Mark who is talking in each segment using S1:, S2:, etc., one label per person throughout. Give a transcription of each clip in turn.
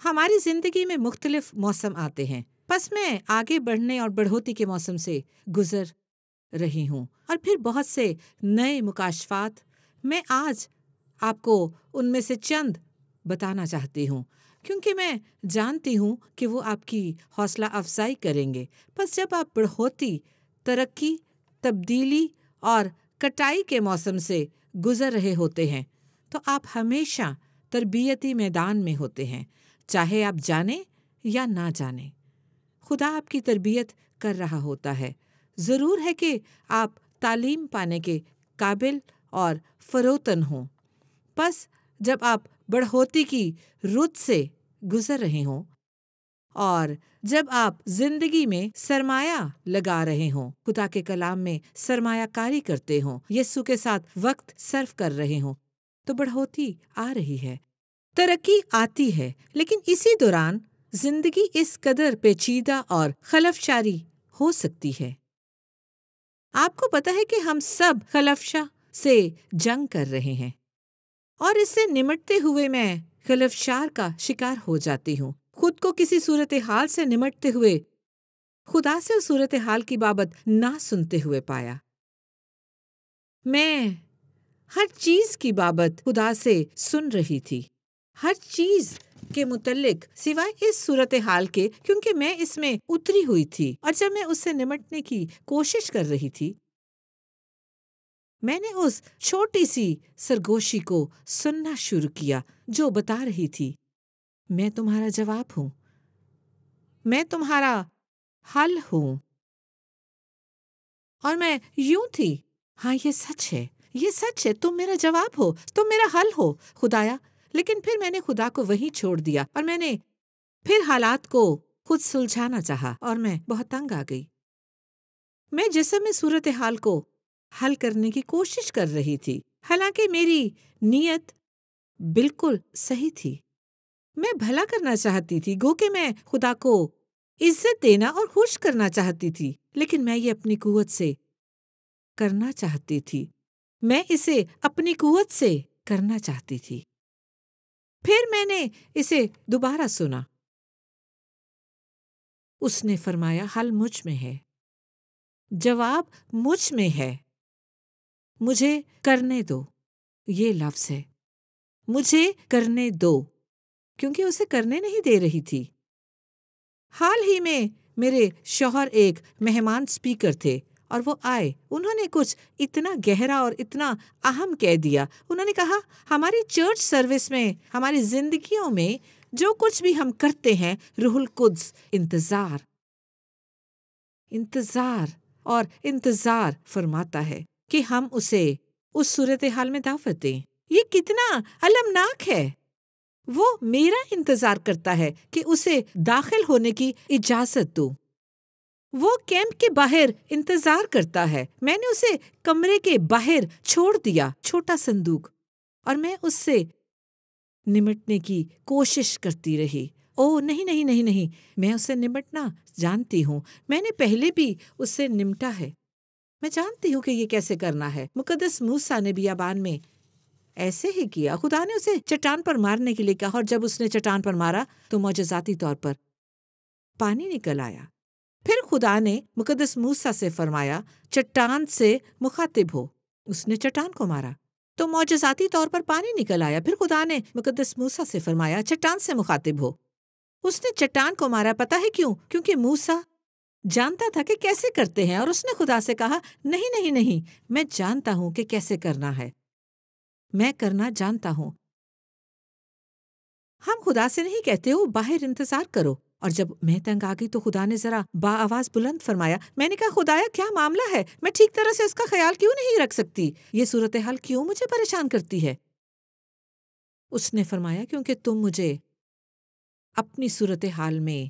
S1: ہماری زندگی میں مختلف موسم آتے ہیں، بس میں آگے بڑھنے اور بڑھوتی کے موسم سے گزر رہی ہوں، اور پھر بہت سے نئے مکاشفات۔ میں آج آپ کو ان میں سے چند بتانا چاہتی ہوں، کیونکہ میں جانتی ہوں کہ وہ آپ کی حوصلہ افزائی کریں گے۔ بس جب آپ بڑھوتی، ترقی، تبدیلی اور کٹائی کے موسم سے گزر رہے ہوتے ہیں تو آپ ہمیشہ تربیتی میدان میں ہوتے ہیں، چاہے آپ جانیں یا نہ جانیں۔ خدا آپ کی تربیت کر رہا ہوتا ہے۔ ضرور ہے کہ آپ تعلیم پانے کے قابل اور فروتن ہوں، بس جب آپ بڑھوتی کی رت سے گزر رہے ہوں اور جب آپ زندگی میں سرمایہ لگا رہے ہوں، خدا کے کلام میں سرمایہ کاری کرتے ہوں، یسوع کے ساتھ وقت صرف کر رہے ہوں، تو بڑھوتی آ رہی ہے، ترقی آتی ہے۔ لیکن اسی دوران زندگی اس قدر پیچیدہ اور خلفشاری ہو سکتی ہے۔ آپ کو پتہ ہے کہ ہم سب خلفشا سے جنگ کر رہے ہیں، اور اس سے نمٹتے ہوئے میں خلفشار کا شکار ہو جاتی ہوں۔ خود کو کسی صورتحال سے نمٹتے ہوئے خدا سے اس صورتحال کی بابت نہ سنتے ہوئے پایا۔ میں ہر چیز کی بابت خدا سے سن رہی تھی، ہر چیز کے متعلق سوائے اس صورتحال کے، کیونکہ میں اس میں اتری ہوئی تھی، اور جب میں اس سے نمٹنے کی کوشش کر رہی تھی، میں نے اس چھوٹی سی سرگوشی کو سننا شروع کیا جو بتا رہی تھی، میں تمہارا جواب ہوں، میں تمہارا حل ہوں۔ اور میں یوں تھی، ہاں یہ سچ ہے، یہ سچ ہے، تم میرا جواب ہو، تم میرا حل ہو خدایا۔ لیکن پھر میں نے خدا کو وہیں چھوڑ دیا، اور میں نے پھر حالات کو خود سلجھانا چاہا، اور میں بہت تنگ آ گئی۔ میں جسم میں صورتحال کو حل کرنے کی کوشش کر رہی تھی، حالانکہ میری نیت بالکل صحیح تھی۔ میں بھلا کرنا چاہتی تھی، گو کہ میں خدا کو عزت دینا اور خوش کرنا چاہتی تھی، لیکن میں یہ اپنی قوت سے کرنا چاہتی تھی، میں اسے اپنی قوت سے کرنا چاہتی تھی۔ پھر میں نے اسے دوبارہ سنا، اس نے فرمایا حل مجھ میں ہے، جواب مجھ میں ہے، مجھے کرنے دو۔ یہ لفظ ہے، مجھے کرنے دو، کیونکہ اسے کرنے نہیں دے رہی تھی۔ حال ہی میں میرے شوہر ایک مہمان اسپیکر تھے، اور وہ آئے، انہوں نے کچھ اتنا گہرا اور اتنا اہم کہہ دیا۔ انہوں نے کہا، ہماری چرچ سروس میں، ہماری زندگیوں میں جو کچھ بھی ہم کرتے ہیں، روح القدس انتظار فرماتا ہے کہ ہم اسے اس صورتحال میں دعوت دیں۔ یہ کتنا المناک ہے! وہ میرا انتظار کرتا ہے کہ اسے داخل ہونے کی اجازت دوں۔ وہ کیمپ کے باہر انتظار کرتا ہے، میں نے اسے کمرے کے باہر چھوڑ دیا، چھوٹا صندوق، اور میں اس سے نمٹنے کی کوشش کرتی رہی۔ نہیں، میں اس سے نمٹنا جانتی ہوں، میں نے پہلے بھی اس سے نمٹا ہے، میں جانتی ہوں کہ یہ کیسے کرنا ہے۔ مقدس موسیٰ نے بیابان میں ایسے ہی کیا، خدا نے اسے چٹان پر مارنے کے لیے کہا، اور جب اس نے چٹان پر مارا تو معجزاتی طور پر پانی نکل آیا۔ پھر خدا نے مقدس موسیٰ سے فرمایا، چٹان سے مخاطب ہو۔ اس نے چٹان کو مارا تو معجزاتی طور پر پانی نکل آیا۔ پھر خدا نے مقدس موسیٰ سے فرمایا، چٹان سے مخاطب ہو۔ اس نے چٹان کو مارا، پتہ ہے کیوں؟ کیونکہ موسیٰ جانتا تھا کہ کیسے کرتے ہیں، اور اس نے خدا سے کہا، نہیں، میں جانتا ہوں کہ کیسے کرنا ہے، میں کرنا جانتا ہوں۔ ہم خدا سے نہیں کہتے ہو باہر انتظار کرو، اور جب میں تنگ آ گئی تو خدا نے ذرا آواز بلند فرمایا۔ میں نے کہا، خدایا کیا معاملہ ہے؟ میں ٹھیک طرح سے اس کا خیال کیوں نہیں رکھ سکتی؟ یہ صورتحال کیوں مجھے پریشان کرتی ہے؟ اس نے فرمایا، کیونکہ تم مجھے اپنی صورتحال میں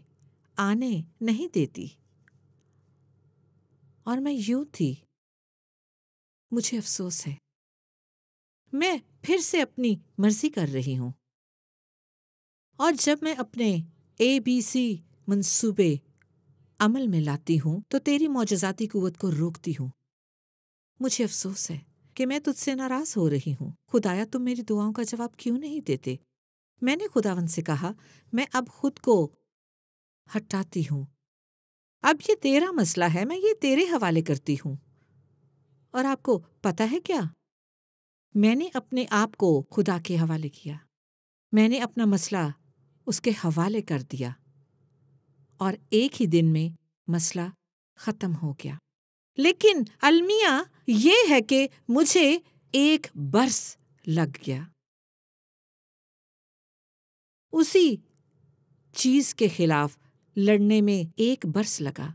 S1: آنے نہیں دیتی۔ اور میں یوں تھی، مجھے افسوس ہے، میں پھر سے اپنی مرضی کر رہی ہوں، اور جب میں اپنے ABC منصوبے عمل میں لاتی ہوں تو تیری معجزاتی قوت کو روکتی ہوں۔ مجھے افسوس ہے کہ میں تجھ سے ناراض ہو رہی ہوں۔ خدایا، تم میری دعاؤں کا جواب کیوں نہیں دیتے؟ میں نے خداوند سے کہا، میں اب خود کو ہٹاتی ہوں، اب یہ تیرا مسئلہ ہے، میں یہ تیرے حوالے کرتی ہوں۔ اور آپ کو پتہ ہے کیا؟ میں نے اپنے آپ کو خدا کے حوالے کیا، میں نے اپنا مسئلہ اس کے حوالے کر دیا، اور ایک ہی دن میں مسئلہ ختم ہو گیا۔ لیکن المیہ یہ ہے کہ مجھے 1 برس لگ گیا اسی چیز کے خلاف لڑنے میں، 1 برس لگا۔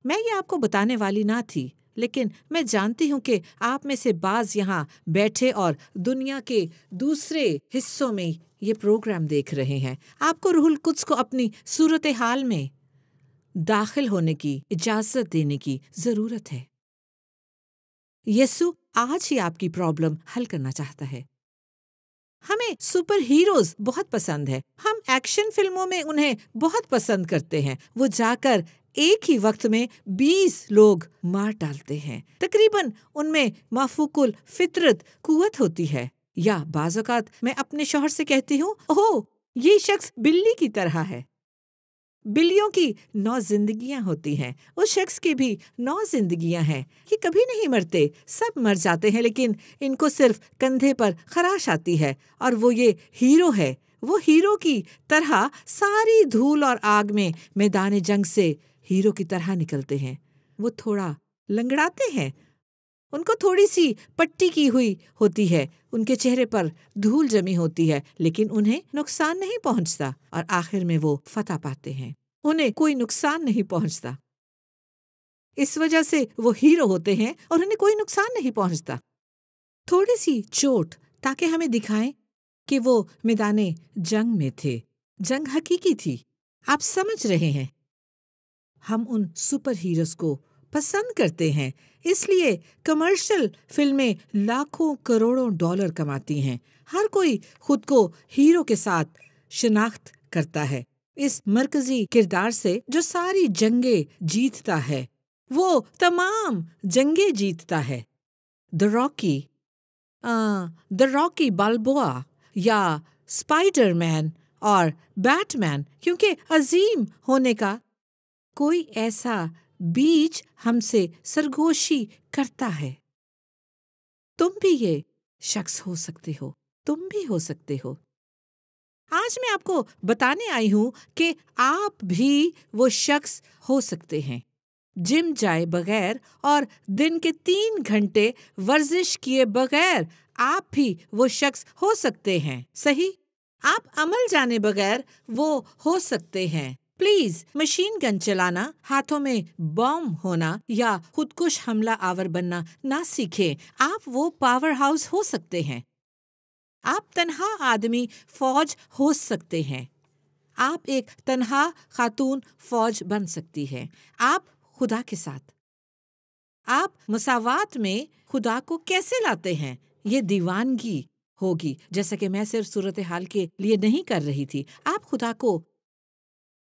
S1: میں یہ آپ کو بتانے والی نہ تھی، لیکن میں جانتی ہوں کہ آپ میں سے بعض یہاں بیٹھے اور دنیا کے دوسرے حصوں میں یہ پروگرام دیکھ رہے ہیں۔ آپ کو روح القدس کو اپنی صورتحال میں داخل ہونے کی اجازت دینے کی ضرورت ہے۔ یسوع آج ہی آپ کی پرابلم حل کرنا چاہتا ہے۔ ہمیں سپر ہیروز بہت پسند ہے، ہم ایکشن فلموں میں انہیں بہت پسند کرتے ہیں۔ وہ جا کر ایک ہی وقت میں 20 لوگ مار ڈالتے ہیں۔ تقریباً ان میں مافوق الفطرت قوت ہوتی ہے۔ یا بعض اوقات میں اپنے شوہر سے کہتی ہوں، اوہ یہ شخص بلی کی طرح ہے۔ بلیوں کی 9 زندگیاں ہوتی ہیں، اس شخص کی بھی 9 زندگیاں ہیں۔ یہ کبھی نہیں مرتے، سب مر جاتے ہیں، لیکن ان کو صرف کندھے پر خراش آتی ہے، اور وہ یہ ہیرو ہے۔ وہ ہیرو کی طرح ساری دھول اور آگ میں میدان جنگ سے ہیرو کی طرح نکلتے ہیں۔ وہ تھوڑا لنگڑاتے ہیں، ان کو تھوڑی سی پٹی کی ہوئی ہوتی ہے، ان کے چہرے پر دھول جمی ہوتی ہے، لیکن انہیں نقصان نہیں پہنچتا، اور آخر میں وہ فتح پاتے ہیں۔ انہیں کوئی نقصان نہیں پہنچتا، اس وجہ سے وہ ہیرو ہوتے ہیں اور انہیں کوئی نقصان نہیں پہنچتا۔ تھوڑی سی چوٹ تاکہ ہمیں دکھائیں کہ وہ میدان جنگ میں تھے، جنگ حقیقی تھی۔ آپ سمجھ رہے ہیں؟ ہم ان سپر ہیروز کو پسند کرتے ہیں، اس لیے کمرشل فلمیں لاکھوں کروڑوں ڈالر کماتی ہیں۔ ہر کوئی خود کو ہیرو کے ساتھ شناخت کرتا ہے، اس مرکزی کردار سے جو ساری جنگیں جیتتا ہے، وہ تمام جنگیں جیتتا ہے۔ دا راکی بالبوا یا اسپائڈر مین اور بیٹ مین، کیونکہ عظیم ہونے کا کوئی ایسا بیج ہم سے سرگوشی کرتا ہے۔ تم بھی یہ شخص ہو سکتے ہو، تم بھی ہو سکتے ہو۔ آج میں آپ کو بتانے آئی ہوں کہ آپ بھی وہ شخص ہو سکتے ہیں۔ جم جائے بغیر اور دن کے 3 گھنٹے ورزش کیے بغیر آپ بھی وہ شخص ہو سکتے ہیں، صحیح؟ آپ عمل جانے بغیر وہ ہو سکتے ہیں۔ پلیز مشین گن چلانا، ہاتھوں میں بم ہونا یا خودکش حملہ آور بننا نہ سیکھیں۔ آپ وہ پاور ہاؤس ہو سکتے ہیں۔ آپ تنہا آدمی فوج ہو سکتے ہیں۔ آپ ایک تنہا خاتون فوج بن سکتی ہے، آپ خدا کے ساتھ۔ آپ مساوات میں خدا کو کیسے لاتے ہیں؟ یہ دیوانگی ہوگی، جیسا کہ میں صرف صورتحال کے لیے نہیں کر رہی تھی۔ آپ خدا کو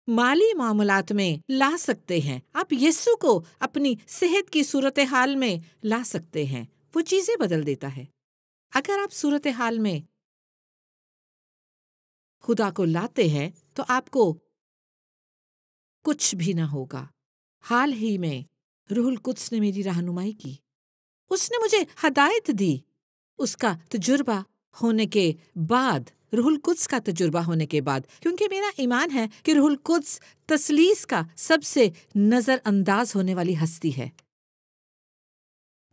S1: مالی معاملات میں لا سکتے ہیں، آپ یسوع کو اپنی صحت کی صورتحال میں لا سکتے ہیں، وہ چیزیں بدل دیتا ہے۔ اگر آپ صورتحال میں خدا کو لاتے ہیں تو آپ کو کچھ بھی نہ ہوگا۔ حال ہی میں روح القدس نے میری رہنمائی کی، اس نے مجھے ہدایت دی۔ اس کا تجربہ ہونے کے بعد، روح القدس کا تجربہ ہونے کے بعد، کیونکہ میرا ایمان ہے کہ روح القدس تثلیث کا سب سے نظر انداز ہونے والی ہستی ہے۔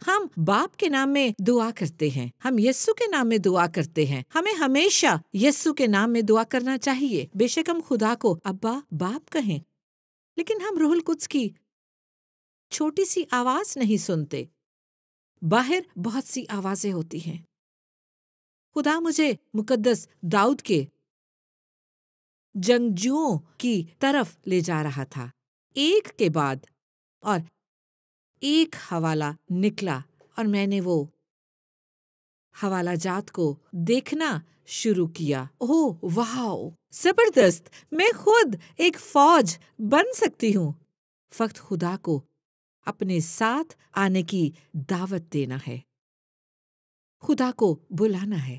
S1: ہم باپ کے نام میں دعا کرتے ہیں، ہم یسوع کے نام میں دعا کرتے ہیں، ہمیں ہمیشہ یسوع کے نام میں دعا کرنا چاہیے۔ بے شک ہم خدا کو ابا باپ کہیں، لیکن ہم روح القدس کی چھوٹی سی آواز نہیں سنتے۔ باہر بہت سی آوازیں ہوتی ہیں۔ خدا مجھے مقدس داؤد کے جنگجوؤں کی طرف لے جا رہا تھا، ایک کے بعد اور ایک حوالہ نکلا، اور میں نے وہ حوالہ جات کو دیکھنا شروع کیا۔ اوہ واو، زبردست! میں خود ایک فوج بن سکتی ہوں۔ فقط خدا کو اپنے ساتھ آنے کی دعوت دینا ہے، خدا کو بلانا ہے۔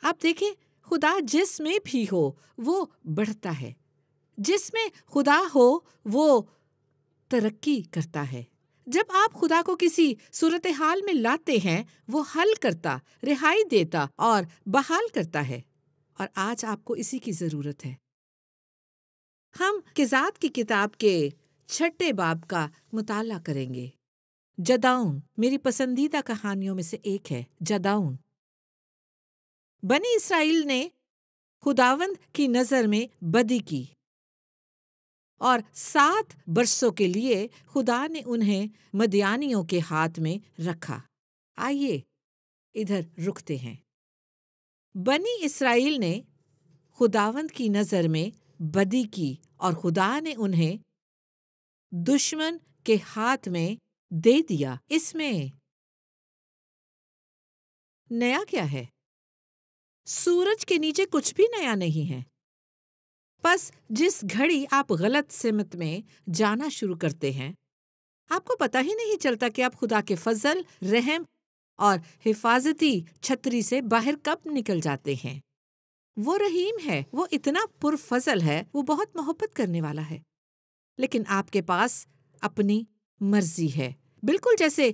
S1: آپ دیکھیں خدا جس میں بھی ہو وہ بڑھتا ہے، جس میں خدا ہو وہ ترقی کرتا ہے۔ جب آپ خدا کو کسی صورتحال میں لاتے ہیں وہ حل کرتا، رہائی دیتا اور بحال کرتا ہے، اور آج آپ کو اسی کی ضرورت ہے۔ ہم قضات کی کتاب کے 6 باب کا مطالعہ کریں گے۔ جدعون میری پسندیدہ کہانیوں میں سے ایک ہے۔ جدعون، بنی اسرائیل نے خداوند کی نظر میں بدی کی اور 7 برسوں کے لیے خدا نے انہیں مدیانیوں کے ہاتھ میں رکھا۔ آئیے ادھر رکتے ہیں۔ بنی اسرائیل نے خداوند کی نظر میں بدی کی اور خدا نے انہیں دشمن کے ہاتھ میں دے دیا۔ اس میں نیا کیا ہے؟ سورج کے نیچے کچھ بھی نیا نہیں ہے۔ بس جس گھڑی آپ غلط سمت میں جانا شروع کرتے ہیں، آپ کو پتہ ہی نہیں چلتا کہ آپ خدا کے فضل، رحم اور حفاظتی چھتری سے باہر کب نکل جاتے ہیں۔ وہ رحیم ہے، وہ اتنا پرفضل ہے، وہ بہت محبت کرنے والا ہے، لیکن آپ کے پاس اپنی مرضی ہے، بالکل جیسے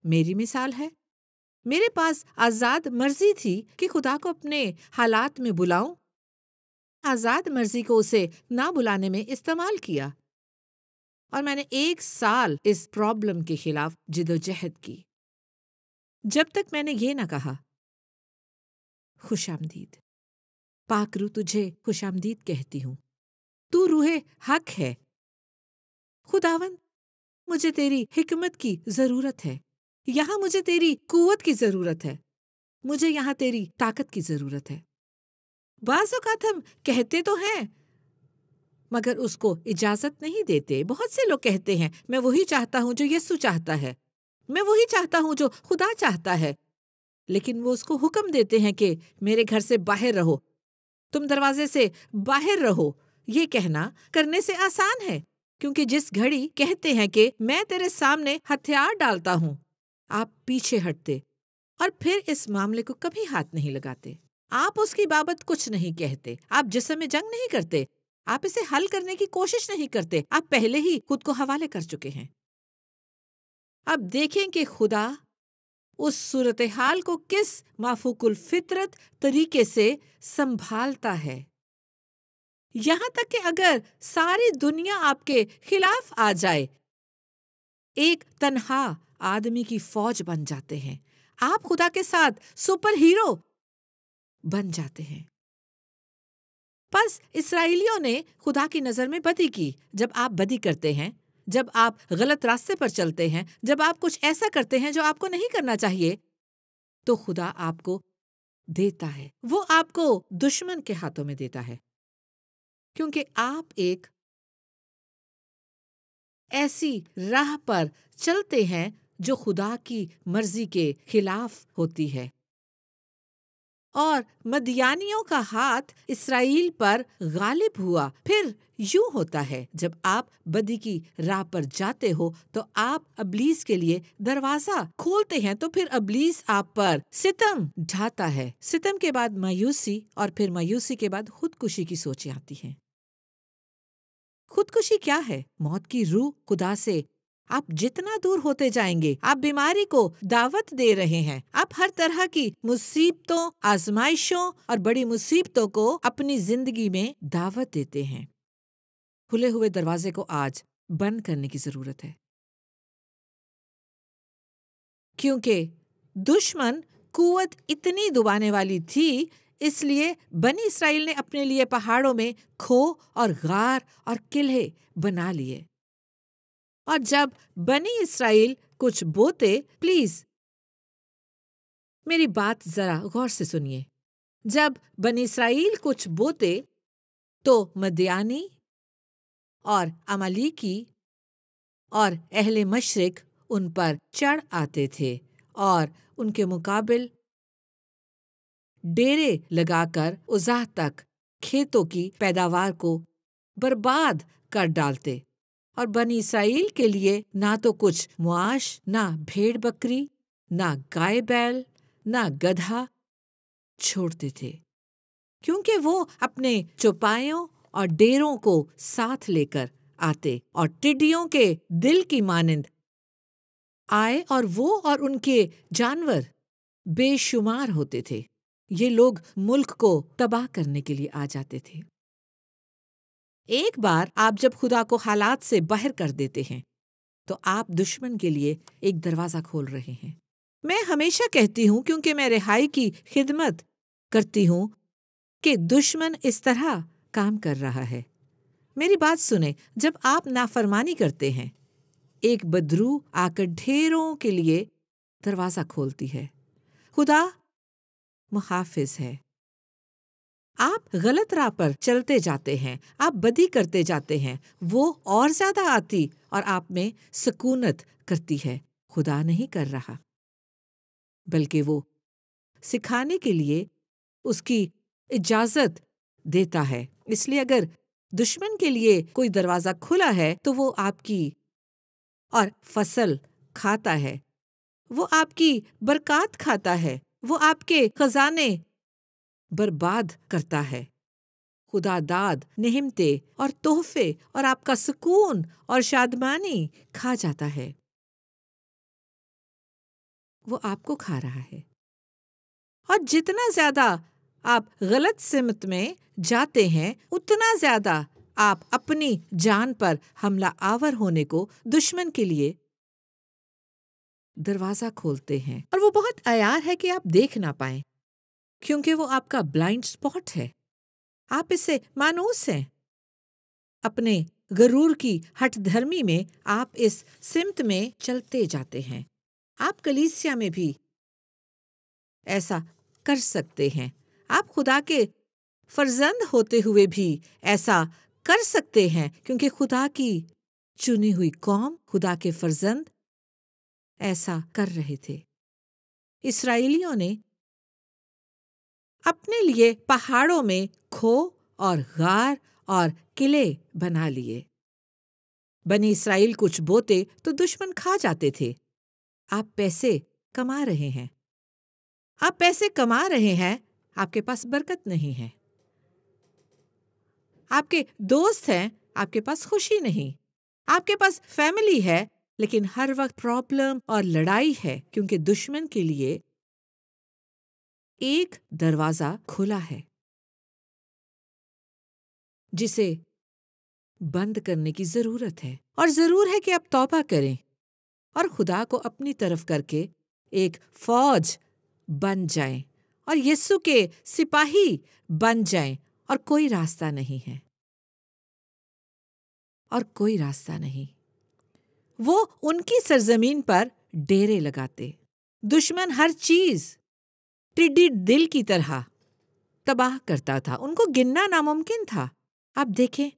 S1: میری مثال ہے۔ میرے پاس آزاد مرضی تھی کہ خدا کو اپنے حالات میں بلاؤں، آزاد مرضی کو اسے نہ بلانے میں استعمال کیا، اور میں نے 1 سال اس پرابلم کے خلاف جدوجہد کی، جب تک میں نے یہ نہ کہا خوش آمدید پاک روح، تجھے خوش آمدید کہتی ہوں، تو روح حق ہے۔ خداوند، مجھے تیری حکمت کی ضرورت ہے، یہاں مجھے تیری قوت کی ضرورت ہے، مجھے یہاں تیری طاقت کی ضرورت ہے۔ بعض اوقات ہم کہتے تو ہیں مگر اس کو اجازت نہیں دیتے۔ بہت سے لوگ کہتے ہیں میں وہی چاہتا ہوں جو یسوع چاہتا ہے، میں وہی چاہتا ہوں جو خدا چاہتا ہے، لیکن وہ اس کو حکم دیتے ہیں کہ میرے گھر سے باہر رہو، تم دروازے سے باہر رہو۔ یہ کہنا کرنے سے آسان ہے، کیونکہ جس گھڑی کہتے ہیں کہ میں تیرے سامنے ہتھیار ڈالتا ہوں، آپ پیچھے ہٹتے اور پھر اس معاملے کو کبھی ہاتھ نہیں لگاتے۔ آپ اس کی بابت کچھ نہیں کہتے، آپ جسم میں جنگ نہیں کرتے، آپ اسے حل کرنے کی کوشش نہیں کرتے، آپ پہلے ہی خود کو حوالے کر چکے ہیں۔ اب دیکھیں کہ خدا اس صورتحال کو کس مافوق الفطرت طریقے سے سنبھالتا ہے، یہاں تک کہ اگر ساری دنیا آپ کے خلاف آ جائے، ایک تنہا آدمی کی فوج بن جاتے ہیں، آپ خدا کے ساتھ سپر ہیرو بن جاتے ہیں۔ پس اسرائیلیوں نے خدا کی نظر میں بدی کی۔ جب آپ بدی کرتے ہیں، جب آپ غلط راستے پر چلتے ہیں، جب آپ کچھ ایسا کرتے ہیں جو آپ کو نہیں کرنا چاہیے، تو خدا آپ کو دیتا ہے، وہ آپ کو دشمن کے ہاتھوں میں دیتا ہے، کیونکہ آپ ایک ایسی راہ پر چلتے ہیں جو خدا کی مرضی کے خلاف ہوتی ہے۔ اور مدیانیوں کا ہاتھ اسرائیل پر غالب ہوا۔ پھر یوں ہوتا ہے، جب آپ بدی کی راہ پر جاتے ہو تو آپ ابلیس کے لیے دروازہ کھولتے ہیں، تو پھر ابلیس آپ پر ستم ڈھاتا ہے۔ ستم کے بعد مایوسی، اور پھر مایوسی کے بعد خودکشی کی سوچیں آتی ہیں۔ خودکشی کیا ہے؟ موت کی روح خدا سے آپ جتنا دور ہوتے جائیں گے، آپ بیماری کو دعوت دے رہے ہیں، آپ ہر طرح کی مصیبتوں، آزمائشوں اور بڑی مصیبتوں کو اپنی زندگی میں دعوت دیتے ہیں۔ کھلے ہوئے دروازے کو آج بند کرنے کی ضرورت ہے، کیونکہ دشمن قوت اتنی دبانے والی تھی، اس لیے بنی اسرائیل نے اپنے لیے پہاڑوں میں کھو اور غار اور قلعے بنا لیے۔ اور جب بنی اسرائیل کچھ بوتے، پلیز میری بات ذرا غور سے سنیے، جب بنی اسرائیل کچھ بوتے تو مدیانی اور عمالیکی اور اہل مشرق ان پر چڑھ آتے تھے اور ان کے مقابل ڈیرے لگا کر اضاح تک کھیتوں کی پیداوار کو برباد کر ڈالتے، اور بنی اسرائیل کے لیے نہ تو کچھ معاش، نہ بھیڑ بکری، نہ گائے بیل، نہ گدھا، چھوڑتے تھے، کیونکہ وہ اپنے چوپایوں اور ڈیروں کو ساتھ لے کر آتے اور ٹڈیوں کے دل کی مانند آئے، اور وہ اور ان کے جانور بے شمار ہوتے تھے۔ یہ لوگ ملک کو تباہ کرنے کے لیے آ جاتے تھے۔ ایک بار آپ جب خدا کو حالات سے باہر کر دیتے ہیں تو آپ دشمن کے لیے ایک دروازہ کھول رہے ہیں۔ میں ہمیشہ کہتی ہوں، کیونکہ میں رہائی کی خدمت کرتی ہوں، کہ دشمن اس طرح کام کر رہا ہے۔ میری بات سنیں، جب آپ نافرمانی کرتے ہیں، ایک بدرو آ کر ڈھیروں کے لیے دروازہ کھولتی ہے۔ خدا محافظ ہے۔ آپ غلط راہ پر چلتے جاتے ہیں، آپ بدی کرتے جاتے ہیں، وہ اور زیادہ آتی اور آپ میں سکونت کرتی ہے۔ خدا نہیں کر رہا، بلکہ وہ سکھانے کے لیے اس کی اجازت دیتا ہے۔ اس لیے اگر دشمن کے لیے کوئی دروازہ کھلا ہے تو وہ آپ کی اور فصل کھاتا ہے، وہ آپ کی برکات کھاتا ہے، وہ آپ کے خزانے برباد کرتا ہے۔ خدا داد، نعمتیں اور تحفے اور آپ کا سکون اور شادمانی کھا جاتا ہے۔ وہ آپ کو کھا رہا ہے، اور جتنا زیادہ آپ غلط سمت میں جاتے ہیں، اتنا زیادہ آپ اپنی جان پر حملہ آور ہونے کو دشمن کے لیے دروازہ کھولتے ہیں۔ اور وہ بہت عیار ہے کہ آپ دیکھ نہ پائیں، کیونکہ وہ آپ کا بلائنڈ اسپاٹ ہے۔ آپ اس سے مانوس ہیں۔ اپنے غرور کی ہٹ دھرمی میں آپ اس سمت میں چلتے جاتے ہیں۔ آپ کلیسیا میں بھی ایسا کر سکتے ہیں، آپ خدا کے فرزند ہوتے ہوئے بھی ایسا کر سکتے ہیں، کیونکہ خدا کی چنی ہوئی قوم، خدا کے فرزند ایسا کر رہے تھے۔ اسرائیلیوں نے اپنے لیے پہاڑوں میں کھو اور غار اور قلعے بنا لیے۔ بنی اسرائیل کچھ بوتے تو دشمن کھا جاتے تھے۔ آپ پیسے کما رہے ہیں، آپ پیسے کما رہے ہیں، آپ کے پاس برکت نہیں ہے۔ آپ کے دوست ہیں، آپ کے پاس خوشی نہیں۔ آپ کے پاس فیملی ہے، لیکن ہر وقت پرابلم اور لڑائی ہے، کیونکہ دشمن کے لیے ایک دروازہ کھلا ہے جسے بند کرنے کی ضرورت ہے، اور ضرور ہے کہ آپ توبہ کریں اور خدا کو اپنی طرف کر کے ایک فوج بن جائیں اور یسوع کے سپاہی بن جائیں، اور کوئی راستہ نہیں ہے، اور کوئی راستہ نہیں۔ وہ ان کی سرزمین پر ڈیرے لگاتے۔ دشمن ہر چیز ٹڈی دل کی طرح تباہ کرتا تھا، ان کو گننا ناممکن تھا۔ آپ دیکھیں،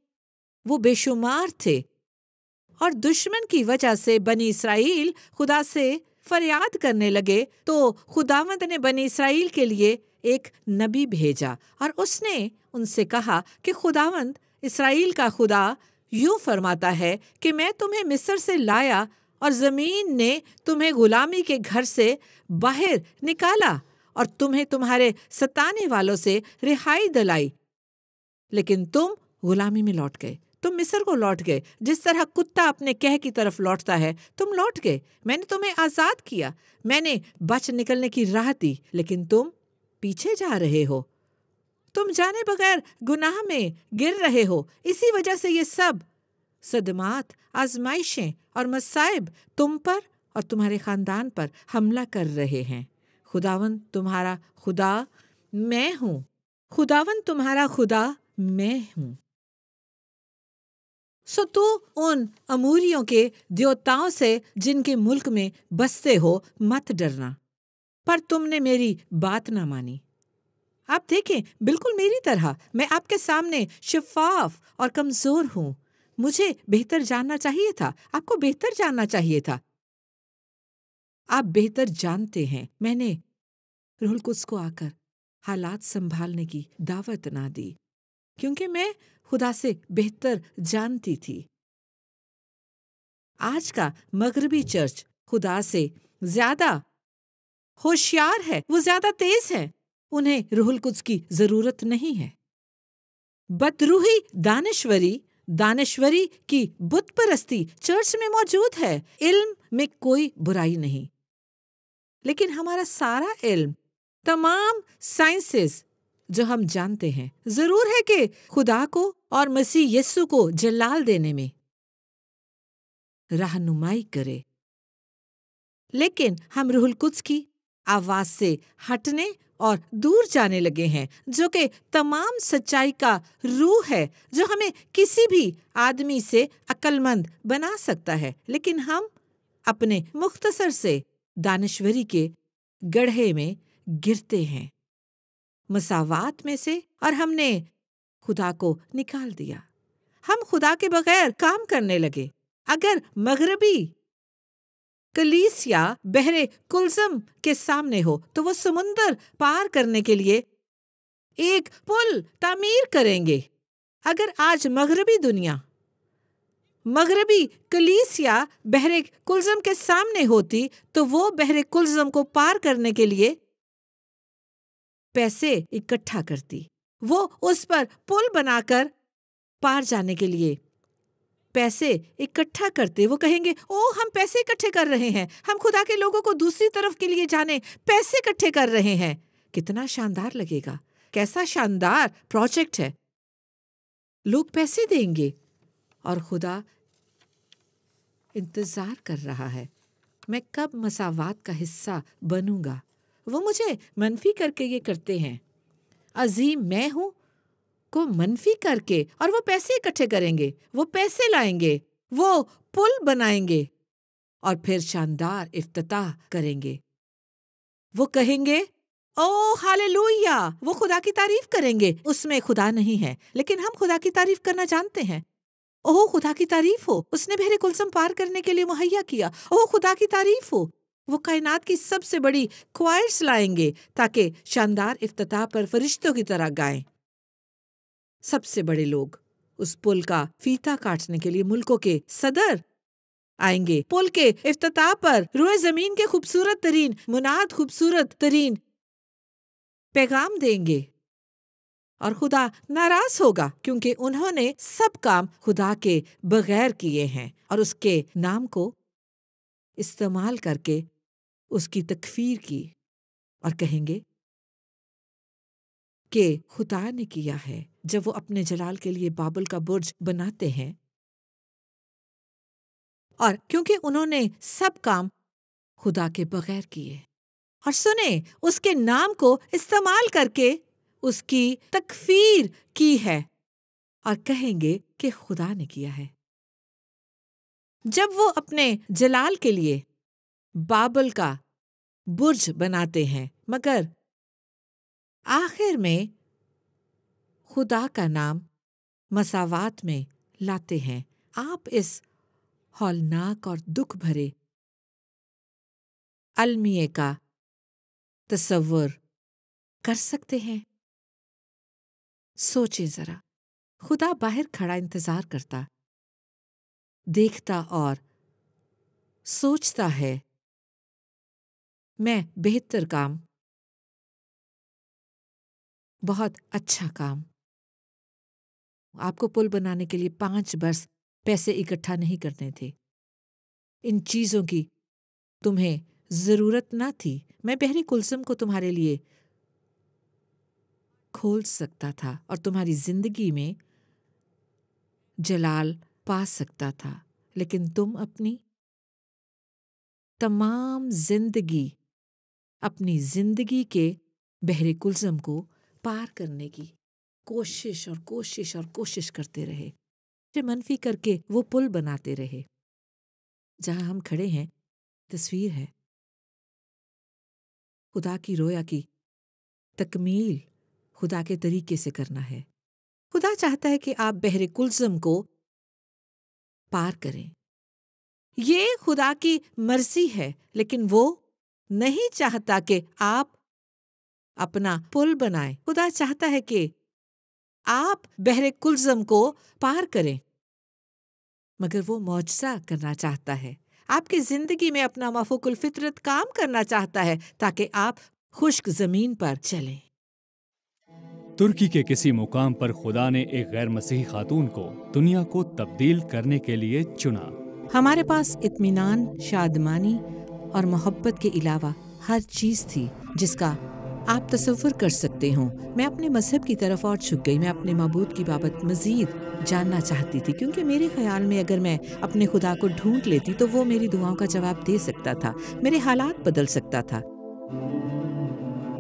S1: وہ بے شمار تھے، اور دشمن کی وجہ سے بنی اسرائیل خدا سے فریاد کرنے لگے، تو خداوند نے بنی اسرائیل کے لیے ایک نبی بھیجا، اور اس نے ان سے کہا کہ خداوند اسرائیل کا خدا یوں فرماتا ہے کہ میں تمہیں مصر سے لایا، اور زمین نے تمہیں غلامی کے گھر سے باہر نکالا، اور تمہیں تمہارے ستانے والوں سے رہائی دلائی، لیکن تم غلامی میں لوٹ گئے، تم مصر کو لوٹ گئے، جس طرح کتا اپنے کہہ کی طرف لوٹتا ہے، تم لوٹ گئے۔ میں نے تمہیں آزاد کیا، میں نے بچ نکلنے کی راہ دی، لیکن تم پیچھے جا رہے ہو، تم جانے بغیر گناہ میں گر رہے ہو۔ اسی وجہ سے یہ سب صدمات، آزمائشیں اور مصائب تم پر اور تمہارے خاندان پر حملہ کر رہے ہیں۔ خداوند تمہارا خدا میں ہوں، خداوند تمہارا خدا میں ہوں۔ سو تو ان اموریوں کے دیوتاؤں سے جن کے ملک میں بستے ہو مت ڈرنا، پر تم نے میری بات نہ مانی۔ آپ دیکھیں، بالکل میری طرح میں آپ کے سامنے شفاف اور کمزور ہوں۔ مجھے بہتر جاننا چاہیے تھا، آپ کو بہتر جاننا چاہیے تھا۔ آپ بہتر جانتے ہیں۔ میں نے روح القدس کو آ کر حالات سنبھالنے کی دعوت نہ دی، کیونکہ میں خدا سے بہتر جانتی تھی۔ آج کا مغربی چرچ خدا سے زیادہ ہوشیار ہے، وہ زیادہ تیز ہے، انہیں روح القدس کی ضرورت نہیں ہے۔ بدروحی دانشوری کی بت پرستی چرچ میں موجود ہے، علم میں کوئی برائی نہیں، لیکن ہمارا سارا علم، تمام سائنسز جو ہم جانتے ہیں، ضرور ہے کہ خدا کو اور مسیح یسوع کو جلال دینے میں رہنمائی کرے، لیکن ہم روح القدس کی آواز سے ہٹنے اور دور جانے لگے ہیں، جو کہ تمام سچائی کا روح ہے، جو ہمیں کسی بھی آدمی سے عقل مند بنا سکتا ہے، لیکن ہم اپنے مختصر سے دانشوری کے گڑھے میں گرتے ہیں، مساوات میں سے، اور ہم نے خدا کو نکال دیا۔ ہم خدا کے بغیر کام کرنے لگے۔ اگر مغربی کلیسیا بحر کلزم کے سامنے ہو تو وہ سمندر پار کرنے کے لیے ایک پل تعمیر کریں گے۔ اگر آج مغربی کلیسیا بحر کلزم کے سامنے ہوتی تو وہ بحر کلزم کو پار کرنے کے لیے پیسے اکٹھا کرتی، وہ اس پر پل بنا کر پار جانے کے لیے پیسے اکٹھا کرتے۔ وہ کہیں گے، او ہم پیسے اکٹھے کر رہے ہیں، ہم خدا کے لوگوں کو دوسری طرف کے لیے جانے پیسے اکٹھے کر رہے ہیں۔ کتنا شاندار لگے گا، کیسا شاندار پروجیکٹ ہے۔ لوگ پیسے دیں گے اور خدا انتظار کر رہا ہے، میں کب مساوات کا حصہ بنوں گا۔ وہ مجھے منفی کر کے یہ کرتے ہیں، عظیم میں ہوں کو منفی کر کے، اور وہ پیسے اکٹھے کریں گے، وہ پیسے لائیں گے، وہ پل بنائیں گے اور پھر شاندار افتتاح کریں گے۔ وہ کہیں گے، او ہاللویا، وہ خدا کی تعریف کریں گے۔ اس میں خدا نہیں ہے، لیکن ہم خدا کی تعریف کرنا جانتے ہیں۔ اوہ خدا کی تعریف ہو، اس نے بحر کلزم پار کرنے کے لیے مہیا کیا۔ اوہ خدا کی تعریف ہو۔ وہ کائنات کی سب سے بڑی کوائرس لائیں گے تاکہ شاندار افتتاح پر فرشتوں کی طرح گائیں۔ سب سے بڑے لوگ اس پل کا فیتا کاٹنے کے لیے ملکوں کے صدر آئیں گے، پل کے افتتاح پر روئے زمین کے خوبصورت ترین مناد، خوبصورت ترین پیغام دیں گے، اور خدا ناراض ہوگا کیونکہ انہوں نے سب کام خدا کے بغیر کیے ہیں اور اس کے نام کو استعمال کر کے اس کی تکفیر کی، اور کہیں گے کہ خدا نے کیا ہے۔ جب وہ اپنے جلال کے لیے بابل کا برج بناتے ہیں، اور کیونکہ انہوں نے سب کام خدا کے بغیر کیے، اور سنیں اس کے نام کو استعمال کر کے اس کی تکفیر کی ہے، اور کہیں گے کہ خدا نے کیا ہے۔ جب وہ اپنے جلال کے لیے بابل کا برج بناتے ہیں، مگر آخر میں خدا کا نام مساوات میں لاتے ہیں، آپ اس ہولناک اور دکھ بھرے المیے کا تصور کر سکتے ہیں؟ سوچیں ذرا، خدا باہر کھڑا انتظار کرتا، دیکھتا اور سوچتا ہے، میں بہتر کام، بہت اچھا کام۔ آپ کو پل بنانے کے لیے 5 برس پیسے اکٹھا نہیں کرنے تھے، ان چیزوں کی تمہیں ضرورت نہ تھی، میں بحر کلثم کو تمہارے لیے کھول سکتا تھا اور تمہاری زندگی میں جلال پا سکتا تھا، لیکن تم اپنی تمام زندگی، اپنی زندگی کے بحر کلثم کو پار کرنے کی کوشش کرتے رہے، منفی کر کے وہ پل بناتے رہے۔ جہاں ہم کھڑے ہیں تصویر ہے خدا کی رویا کی تکمیل، خدا کے طریقے سے کرنا ہے۔ خدا چاہتا ہے کہ آپ بحر کلثم کو پار کریں، یہ خدا کی مرضی ہے، لیکن وہ نہیں چاہتا کہ آپ اپنا پل بنائیں۔ خدا چاہتا ہے کہ آپ بحر کلثم کو پار کریں، مگر وہ معجزہ کرنا چاہتا ہے، آپ کی زندگی میں اپنا مافوق الفطرت کام کرنا چاہتا ہے تاکہ آپ خشک زمین پر چلیں۔
S2: ترکی کے کسی مقام پر خدا نے ایک غیر مسیحی خاتون کو دنیا کو تبدیل کرنے کے لیے چنا۔
S1: ہمارے پاس اطمینان، شادمانی اور محبت کے علاوہ ہر چیز تھی جس کا آپ تصور کر سکتے ہوں۔ میں اپنے مذہب کی طرف اور جھک گئی۔ میں اپنے معبود کی بابت مزید جاننا چاہتی تھی، کیونکہ میرے خیال میں اگر میں اپنے خدا کو ڈھونڈ لیتی تو وہ میری دعاؤں کا جواب دے سکتا تھا، میرے حالات بدل سکتا تھا۔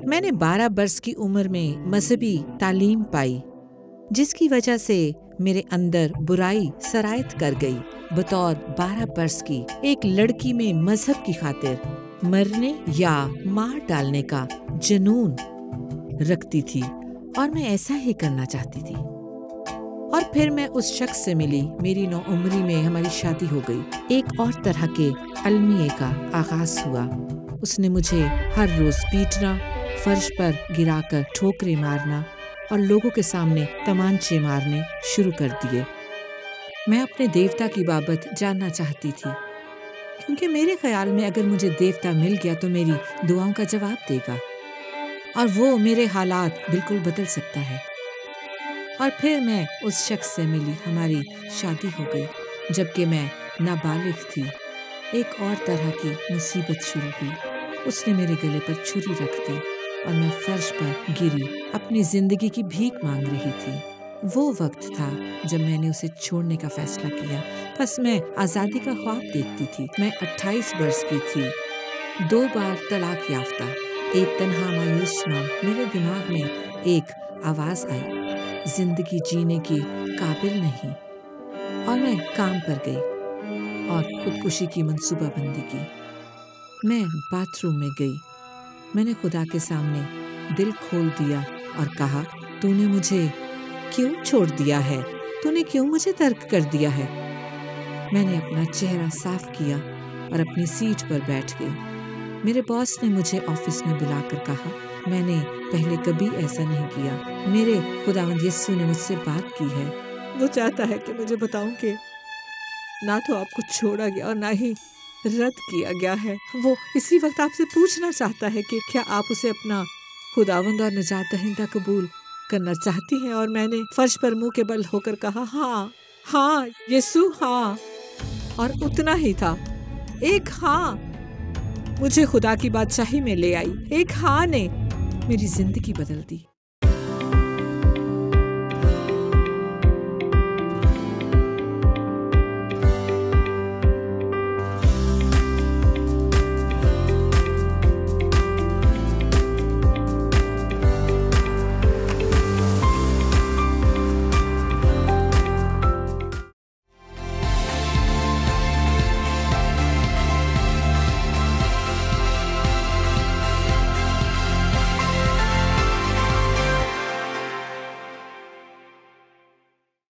S1: میں نے 12 برس کی عمر میں مذہبی تعلیم پائی، جس کی وجہ سے میرے اندر برائی سرایت کر گئی۔ بطور 12 برس کی ایک لڑکی میں مذہب کی خاطر مرنے یا مار ڈالنے کا جنون رکھتی تھی، اور میں ایسا ہی کرنا چاہتی تھی۔ اور پھر میں اس شخص سے ملی، میری نوعمری میں ہماری شادی ہو گئی۔ ایک اور طرح کے المیے کا آغاز ہوا۔ اس نے مجھے ہر روز پیٹنا، فرش پر گرا کر ٹھوکریں مارنا اور لوگوں کے سامنے تمانچے مارنے شروع کر دیے۔ میں اپنے دیوتا کی بابت جاننا چاہتی تھی، کیونکہ میرے خیال میں اگر مجھے دیوتا مل گیا تو میری دعاؤں کا جواب دے گا اور وہ میرے حالات بالکل بدل سکتا ہے۔ اور پھر میں اس شخص سے ملی، ہماری شادی ہو گئی۔ جبکہ میں نابالغ تھی، ایک اور طرح کی مصیبت شروع ہوئی۔ اس نے میرے گلے پر چھری رکھ دی اور میں فرش پر گری، اپنی زندگی کی بھیک مانگ رہی تھی۔ وہ وقت تھا جب میں نے اسے چھوڑنے کا فیصلہ کیا۔ بس میں آزادی کا خواب دیکھتی تھی۔ میں 28 برس کی تھی، 2 بار طلاق یافتہ، ایک تنہا مایوس ماں۔ میرے دماغ میں ایک آواز آئی، زندگی جینے کی قابل نہیں، اور میں کام پر گئی اور خودکشی کی منصوبہ بندی کی۔ میں باتھ روم میں گئی، میں نے خدا کے سامنے دل کھول دیا اور کہا، تو نے مجھے کیوں چھوڑ دیا ہے؟ تو نے کیوں مجھے ترک کر دیا ہے؟ میں نے اپنا چہرہ صاف کیا اور اپنی سیٹ پر بیٹھ گئی۔ میرے باس نے مجھے آفس میں بلا کر کہا، میں نے پہلے کبھی ایسا نہیں کیا۔ میرے خداوند یسوع نے مجھ سے بات کی ہے۔ وہ چاہتا ہے کہ مجھے بتاؤں کہ نہ تو آپ کو چھوڑا گیا اور نہ ہی رد کیا گیا ہے۔ وہ اسی وقت آپ سے پوچھنا چاہتا ہے کہ کیا آپ اسے اپنا خداوند اور نجات دہندہ قبول کرنا چاہتی ہیں؟ اور میں نے فرش پر منہ کے بل ہو کر کہا، ہاں یسوع، ہاں۔ اور اتنا ہی تھا۔ ایک ہاں مجھے خدا کی بادشاہی میں لے آئی، ایک ہاں نے میری زندگی بدل دی۔